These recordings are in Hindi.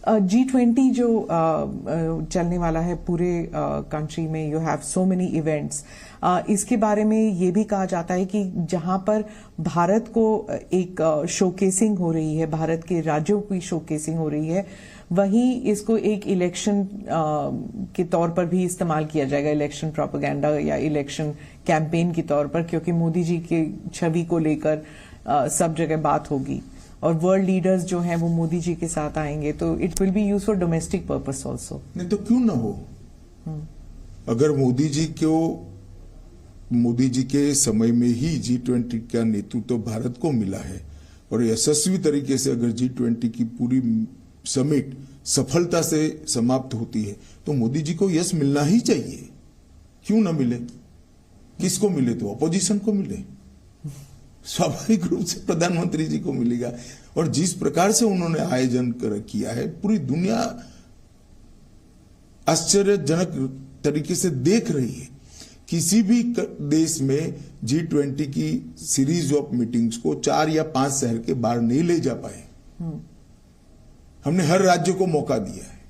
G20 जो चलने वाला है पूरे कंट्री में, you have so many events, इसके बारे में ये भी कहा जाता है कि जहां पर भारत को एक शोकेसिंग हो रही है, भारत के राज्यों की शोकेसिंग हो रही है, वहीं इसको एक इलेक्शन के तौर पर भी इस्तेमाल किया जाएगा, इलेक्शन प्रोपेगेंडा या इलेक्शन कैंपेन के तौर पर, क्योंकि मोदी जी की छवि को लेकर सब जगह बात होगी और वर्ल्ड लीडर्स जो हैं वो मोदी जी के साथ आएंगे, तो it will be use for domestic purpose also. नहीं तो क्यों ना हो। अगर मोदी जी के समय में ही G20 का नेतृत्व तो भारत को मिला है और यशस्वी तरीके से अगर G20 की पूरी समिट सफलता से समाप्त होती है तो मोदी जी को यश मिलना ही चाहिए। क्यों ना मिले? किसको मिले? तो अपोजिशन को मिले, स्वाभाविक रूप से प्रधानमंत्री जी को मिलेगा। और जिस प्रकार से उन्होंने आयोजन किया है, पूरी दुनिया आश्चर्यजनक तरीके से देख रही है। किसी भी देश में G20 की सीरीज ऑफ मीटिंग्स को 4 या 5 शहर के बाहर नहीं ले जा पाए। हमने हर राज्य को मौका दिया है।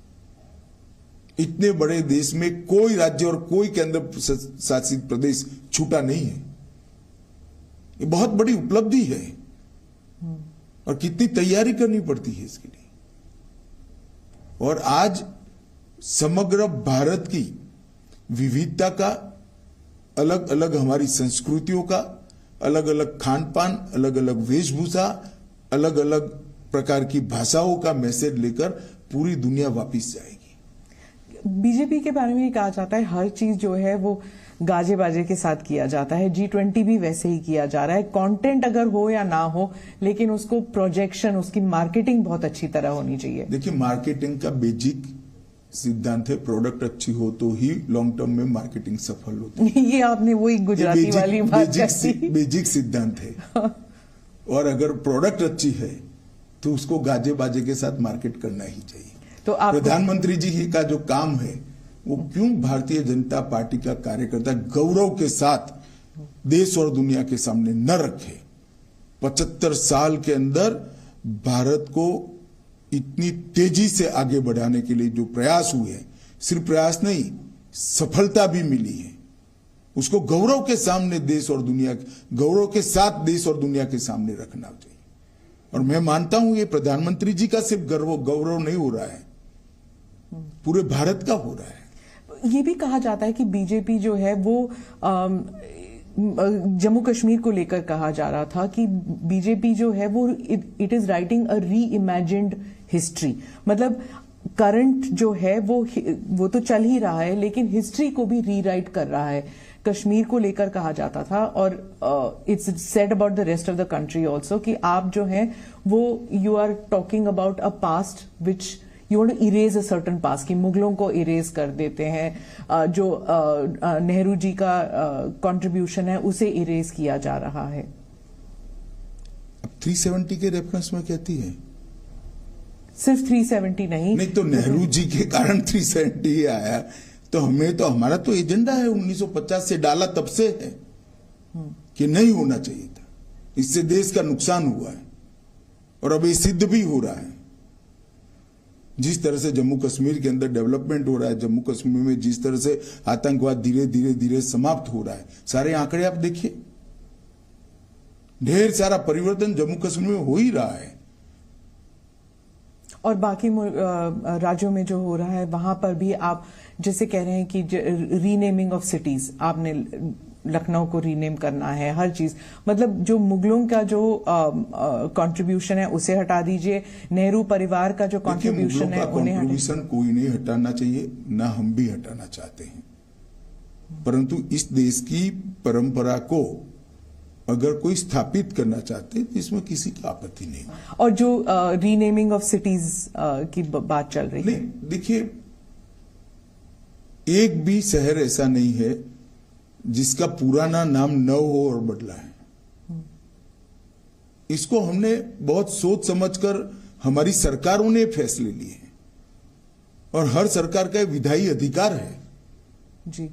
इतने बड़े देश में कोई राज्य और कोई केंद्र शासित प्रदेश छूटा नहीं है। ये बहुत बड़ी उपलब्धि है और कितनी तैयारी करनी पड़ती है इसके लिए। और आज समग्र भारत की विविधता का, अलग अलग हमारी संस्कृतियों का, अलग अलग खान पान, अलग अलग वेशभूषा, अलग अलग प्रकार की भाषाओं का मैसेज लेकर पूरी दुनिया वापस जाएगी। बीजेपी के बारे में कहा जाता है हर चीज जो है वो गाजे बाजे के साथ किया जाता है, G20 भी वैसे ही किया जा रहा है। कंटेंट अगर हो या ना हो, लेकिन उसको प्रोजेक्शन, उसकी मार्केटिंग बहुत अच्छी तरह होनी चाहिए। देखिए, मार्केटिंग का बेसिक सिद्धांत है, प्रोडक्ट अच्छी हो तो ही लॉन्ग टर्म में मार्केटिंग सफल होती है। ये आपने वही गुजराती वाली बात कही। बेसिक सिद्धांत है। और अगर प्रोडक्ट अच्छी है तो उसको गाजे बाजे के साथ मार्केट करना ही चाहिए। तो प्रधानमंत्री जी का जो काम है वो क्यों भारतीय जनता पार्टी का कार्यकर्ता गौरव के साथ देश और दुनिया के सामने न रखे। 75 साल के अंदर भारत को इतनी तेजी से आगे बढ़ाने के लिए जो प्रयास हुए हैं, सिर्फ प्रयास नहीं, सफलता भी मिली है, उसको गौरव के सामने देश और दुनिया, गौरव के साथ देश और दुनिया के सामने रखना चाहिए। और मैं मानता हूं ये प्रधानमंत्री जी का सिर्फ गौरव नहीं हो रहा है, पूरे भारत का हो रहा है। ये भी कहा जाता है कि बीजेपी जो है वो जम्मू कश्मीर को लेकर कहा जा रहा था कि बीजेपी जो है वो इट इज राइटिंग अ री इमेजिन्ड हिस्ट्री। मतलब करंट जो है वो तो चल ही रहा है, लेकिन हिस्ट्री को भी रीराइट कर रहा है। कश्मीर को लेकर कहा जाता था और it's said about the rest of the country also कि आप जो हैं वो you are talking about a past which you want to erase a certain past, कि मुगलों को इरेज कर देते हैं, जो नेहरू जी का कंट्रीब्यूशन है उसे इरेज किया जा रहा है। 370 के रेफरेंस में कहती है, सिर्फ 370 नहीं तो नेहरू जी के कारण 370 ही आया। तो हमारा तो एजेंडा है 1950 से डाला, तब से है कि नहीं होना चाहिए था, इससे देश का नुकसान हुआ है और अब ये सिद्ध भी हो रहा है। जिस तरह से जम्मू कश्मीर के अंदर डेवलपमेंट हो रहा है, जम्मू कश्मीर में जिस तरह से आतंकवाद धीरे धीरे समाप्त हो रहा है, सारे आंकड़े आप देखिए, ढेर सारा परिवर्तन जम्मू कश्मीर में हो ही रहा है। और बाकी राज्यों में जो हो रहा है वहां पर भी आप जैसे कह रहे हैं कि रीनेमिंग ऑफ सिटीज, आपने लखनऊ को रीनेम करना है, हर चीज, मतलब जो मुगलों का जो कंट्रीब्यूशन है उसे हटा दीजिए, नेहरू परिवार का जो कंट्रीब्यूशन है उन्हें कंट्रीब्यूशन कोई नहीं हटाना चाहिए, ना हम भी हटाना चाहते हैं, परंतु इस देश की परंपरा को अगर कोई स्थापित करना चाहते हैं तो इसमें किसी की आपत्ति नहीं। और जो रीनेमिंग ऑफ सिटीज की बात चल रही है, देखिए, एक भी शहर ऐसा नहीं है जिसका पुराना नाम न हो और बदला है। इसको हमने बहुत सोच समझकर, हमारी सरकारों ने फैसले लिए हैं और हर सरकार का विधायी अधिकार है जी।